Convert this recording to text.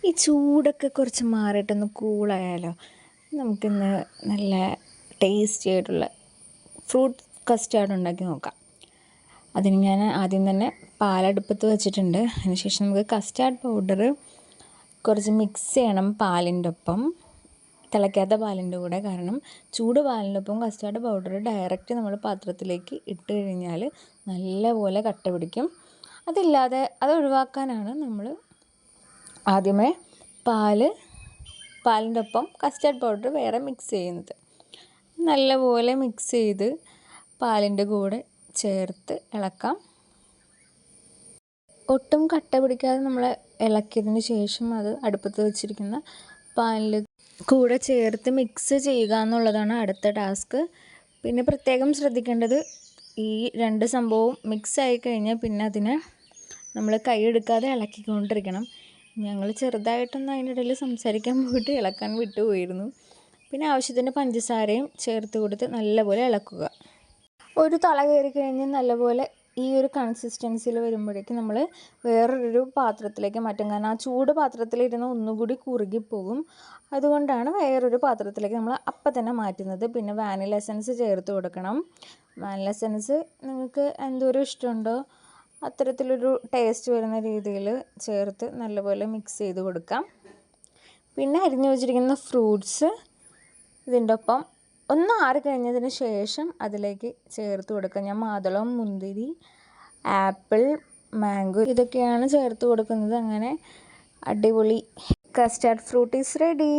ഈ ചൂടൊക്കെ കുറച്ച് മാറിയിട്ടൊന്ന് കൂളായാലോ. നമുക്കിന്ന് നല്ല ടേസ്റ്റി ആയിട്ടുള്ള ഫ്രൂട്ട് കസ്റ്റാർഡ് ഉണ്ടാക്കി നോക്കാം. അതിന് ഞാൻ ആദ്യം തന്നെ പാലടുപ്പത്ത് വെച്ചിട്ടുണ്ട്. അതിനുശേഷം നമുക്ക് കസ്റ്റാർഡ് പൗഡർ കുറച്ച് മിക്സ് ചെയ്യണം പാലിൻ്റെ ഒപ്പം, തിളയ്ക്കാത്ത പാലിൻ്റെ കൂടെ. കാരണം ചൂട് പാലിൻ്റെ ഒപ്പം കസ്റ്റാർഡ് പൗഡർ ഡയറക്റ്റ് നമ്മൾ പാത്രത്തിലേക്ക് ഇട്ട് കഴിഞ്ഞാൽ നല്ലപോലെ കട്ട പിടിക്കും. അത് ഒഴിവാക്കാനാണ് നമ്മൾ ആദ്യമേ പാലിൻ്റെ ഒപ്പം കസ്റ്റാർഡ് പൗഡർ വേറെ മിക്സ് ചെയ്യുന്നത്. നല്ലപോലെ മിക്സ് ചെയ്ത് പാലിൻ്റെ കൂടെ ചേർത്ത് ഇളക്കാം. ഒട്ടും കട്ട പിടിക്കാതെ നമ്മൾ ഇളക്കിയതിന് ശേഷം അത് അടുപ്പത്ത് വെച്ചിരിക്കുന്ന പാലിൽ കൂടെ ചേർത്ത് മിക്സ് ചെയ്യുക എന്നുള്ളതാണ് അടുത്ത ടാസ്ക്. പിന്നെ പ്രത്യേകം ശ്രദ്ധിക്കേണ്ടത്, ഈ രണ്ട് സംഭവവും മിക്സ് ആയി കഴിഞ്ഞാൽ പിന്നെ അതിനെ നമ്മൾ കൈയെടുക്കാതെ ഇളക്കിക്കൊണ്ടിരിക്കണം. ഞങ്ങൾ ചെറുതായിട്ടൊന്ന് അതിനിടയിൽ സംസാരിക്കാൻ പോയിട്ട് ഇളക്കാൻ വിട്ടുപോയിരുന്നു. പിന്നെ ആവശ്യത്തിന് പഞ്ചസാരയും ചേർത്ത് കൊടുത്ത് നല്ലപോലെ ഇളക്കുക. ഒരു തള കയറി കഴിഞ്ഞ് നല്ലപോലെ ഈ ഒരു കൺസിസ്റ്റൻസിയിൽ വരുമ്പോഴേക്കും നമ്മൾ വേറൊരു പാത്രത്തിലേക്ക് മാറ്റും. കാരണം ആ ചൂട് പാത്രത്തിലിരുന്ന് ഒന്നുകൂടി കുറുകിപ്പോകും. അതുകൊണ്ടാണ് വേറൊരു പാത്രത്തിലേക്ക് നമ്മൾ അപ്പം തന്നെ മാറ്റുന്നത്. പിന്നെ വാനില എസൻസ് ചേർത്ത് കൊടുക്കണം. വാനില എസൻസ് നിങ്ങൾക്ക് എന്തോരം ഇഷ്ടമുണ്ടോ അത്തരത്തിലൊരു ടേസ്റ്റ് വരുന്ന രീതിയിൽ ചേർത്ത് നല്ലപോലെ മിക്സ് ചെയ്ത് കൊടുക്കാം. പിന്നെ അരിഞ്ഞു വെച്ചിരിക്കുന്ന ഫ്രൂട്ട്സ് ഇതിൻ്റെ ഒപ്പം ഒന്ന് ആറി കഴിഞ്ഞതിന് ശേഷം അതിലേക്ക് ചേർത്ത് കൊടുക്കുക. ഞാൻ മാതളം, മുന്തിരി, ആപ്പിൾ, മാംഗോ ഇതൊക്കെയാണ് ചേർത്ത് കൊടുക്കുന്നത്. അങ്ങനെ അടിപൊളി കസ്റ്റാർഡ് ഫ്രൂട്ട് ഈസ് റെഡി.